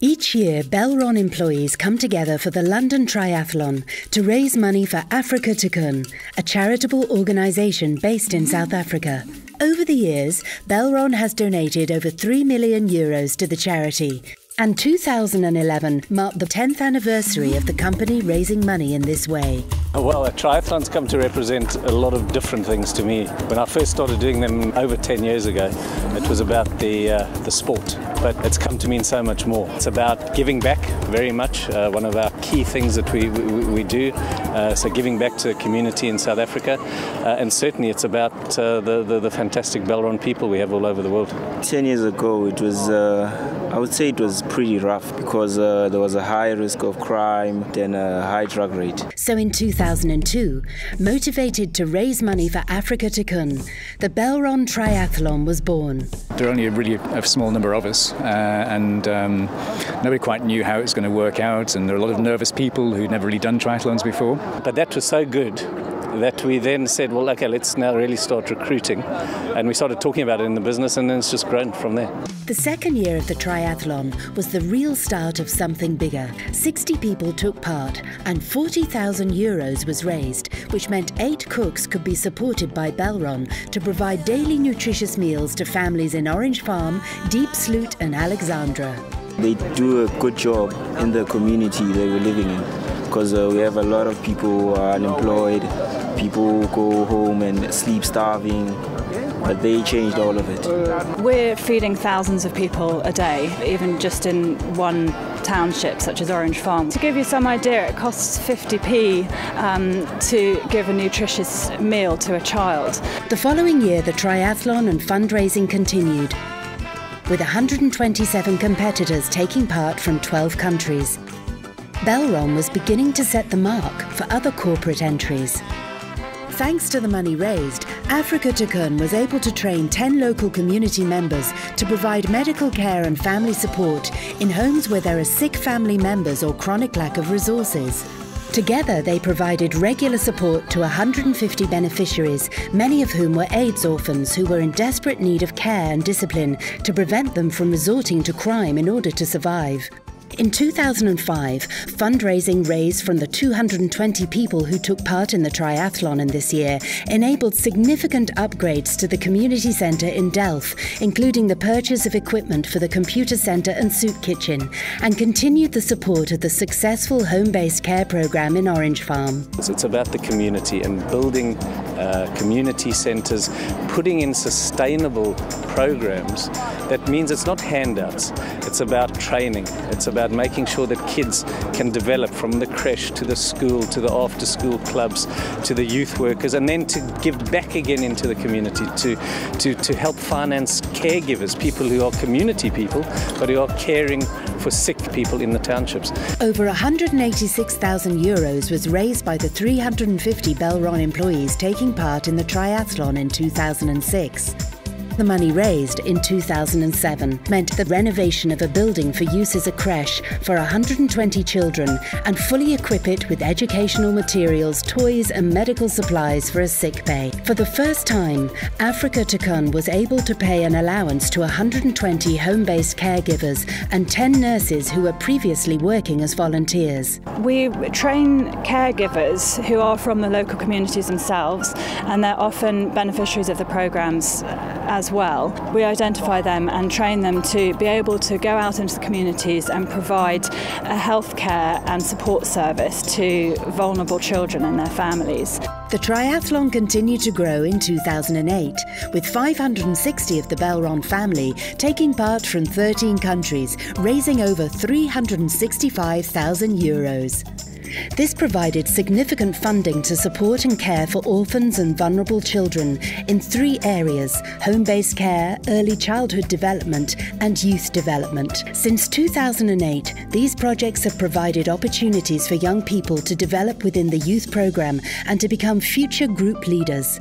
Each year, Belron employees come together for the London Triathlon to raise money for Africa to Kun, a charitable organisation based in South Africa. Over the years, Belron has donated over €3 million to the charity, and 2011 marked the 10th anniversary of the company raising money in this way. Well, triathlons come to represent a lot of different things to me. When I first started doing them over 10 years ago, it was about the sport, but it's come to mean so much more. It's about giving back very much, one of our key things that we do, so giving back to the community in South Africa, and certainly it's about the fantastic Belron people we have all over the world. 10 years ago, it was, I would say it was pretty rough because there was a high risk of crime and a high drug rate. So in 2002, motivated to raise money for Africa to Kun, the Belron Triathlon was born. There were only a small number of us, and nobody quite knew how it was going to work out, and there were a lot of nervous people who'd never really done triathlons before. But that was so good that we then said, well, okay, let's now really start recruiting. And we started talking about it in the business, and then it's just grown from there. The second year of the triathlon was the real start of something bigger. 60 people took part, and €40,000 was raised, which meant 8 cooks could be supported by Belron to provide daily nutritious meals to families in Orange Farm, Deep Sloot and Alexandra. They do a good job in the community they were living in, because we have a lot of people who are unemployed. People go home and sleep starving, but they changed all of it. We're feeding thousands of people a day, even just in one township such as Orange Farm. To give you some idea, it costs 50p to give a nutritious meal to a child. The following year, the triathlon and fundraising continued, with 127 competitors taking part from 12 countries. Belron was beginning to set the mark for other corporate entries. Thanks to the money raised, Africa to Kun was able to train 10 local community members to provide medical care and family support in homes where there are sick family members or chronic lack of resources. Together, they provided regular support to 150 beneficiaries, many of whom were AIDS orphans who were in desperate need of care and discipline to prevent them from resorting to crime in order to survive. In 2005, fundraising raised from the 220 people who took part in the triathlon in this year enabled significant upgrades to the community centre in Delft, including the purchase of equipment for the computer centre and soup kitchen, and continued the support of the successful home-based care programme in Orange Farm. It's about the community and building community centres, putting in sustainable programs. That means it's not handouts, it's about training, it's about making sure that kids can develop from the creche to the school, to the after-school clubs, to the youth workers, and then to give back again into the community, to help finance caregivers, people who are community people, but who are caring for sick people in the townships. Over €186,000 was raised by the 350 Belron employees taking part in the triathlon in 2006. The money raised in 2007 meant the renovation of a building for use as a creche for 120 children and fully equip it with educational materials, toys and medical supplies for a sick bay. For the first time, Africa to Kun was able to pay an allowance to 120 home-based caregivers and 10 nurses who were previously working as volunteers. We train caregivers who are from the local communities themselves, and they're often beneficiaries of the programmes as well. We identify them and train them to be able to go out into the communities and provide a healthcare and support service to vulnerable children and their families. The triathlon continued to grow in 2008, with 560 of the Belron family taking part from 13 countries, raising over €365,000. This provided significant funding to support and care for orphans and vulnerable children in 3 areas: home-based care, early childhood development and youth development. Since 2008, these projects have provided opportunities for young people to develop within the youth programme and to become future group leaders.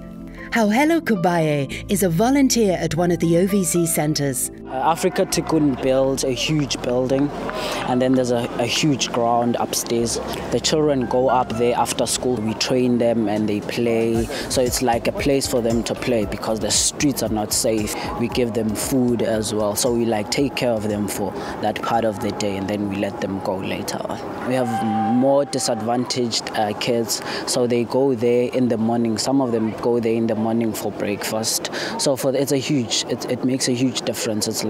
Hauhelo Kubaye is a volunteer at one of the OVC centres. Africa Tikkun builds a huge building, and then there's a huge ground upstairs. The children go up there after school. We train them and they play. So it's like a place for them to play because the streets are not safe. We give them food as well. So we take care of them for that part of the day, and then we let them go later on. We have more disadvantaged kids, so they go there in the morning. Some of them go there in the morning for breakfast. So it makes a huge difference. It's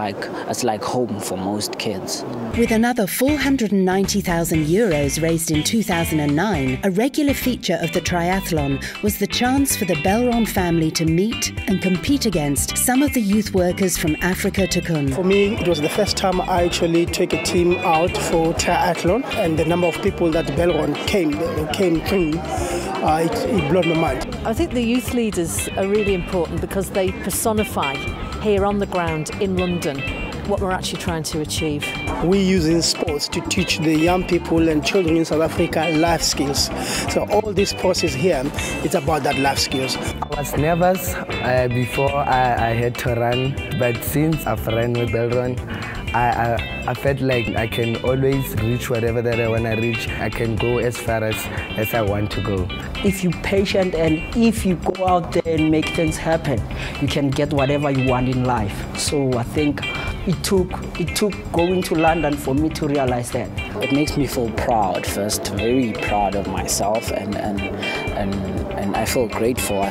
like home for most kids. With another €490,000 raised in 2009, a regular feature of the triathlon was the chance for the Belron family to meet and compete against some of the youth workers from Africa Tikkun. For me, it was the first time I actually took a team out for triathlon, and the number of people that Belron came through, it blew my mind. I think the youth leaders are really important because they personify here on the ground in London what we're actually trying to achieve. We use in sports to teach the young people and children in South Africa life skills. So all this process here is about that life skills. I was nervous before I had to run, but since I've run with Belron, I felt like I can always reach whatever that I want to reach. I can go as far as I want to go. If you're patient and if you go out there and make things happen, you can get whatever you want in life. So I think it took going to London for me to realize that. It makes me feel proud first, very proud of myself, and I feel grateful. I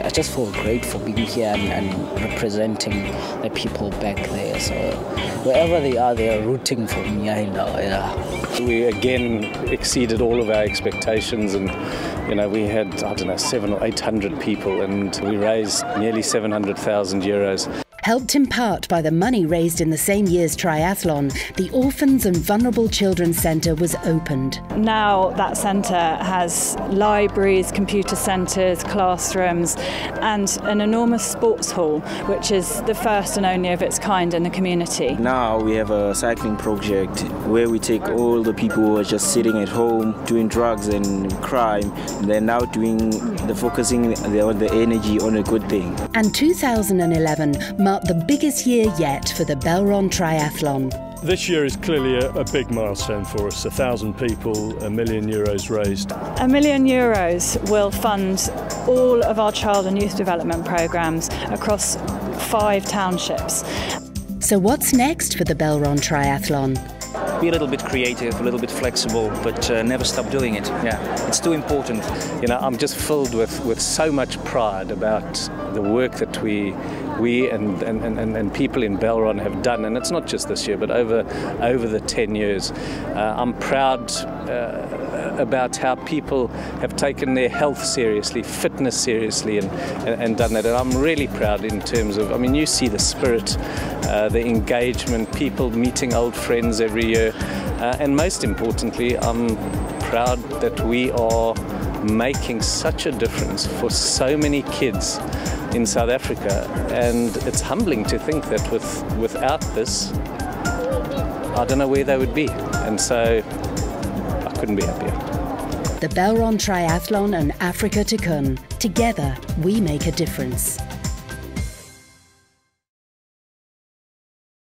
just feel grateful being here and representing the people back there. So wherever they are rooting for me, I know. Yeah. We again exceeded all of our expectations, and we had 700 or 800 people, and we raised nearly €700,000. Helped in part by the money raised in the same year's triathlon, the Orphans and Vulnerable Children Centre was opened. Now that centre has libraries, computer centres, classrooms and an enormous sports hall, which is the first and only of its kind in the community. Now we have a cycling project where we take all the people who are just sitting at home doing drugs and crime, and they're now focusing the energy on a good thing. And 2011 marked the biggest year yet for the Belron Triathlon. This year is clearly a big milestone for us. 1,000 people, €1 million raised. €1 million will fund all of our child and youth development programmes across 5 townships. So what's next for the Belron Triathlon? Be a little bit creative, a little bit flexible, but never stop doing it. Yeah, it's too important. I'm just filled with so much pride about the work that we and people in Belron have done, and it's not just this year, but over the 10 years. I'm proud about how people have taken their health seriously, fitness seriously, and done that. And I'm really proud in terms of, you see the spirit, the engagement, people meeting old friends every year, and most importantly, I'm proud that we are making such a difference for so many kids in South Africa, and it's humbling to think that without this, I don't know where they would be, and so I couldn't be happier. The Belron Triathlon and Africa Tikkun. Together, we make a difference.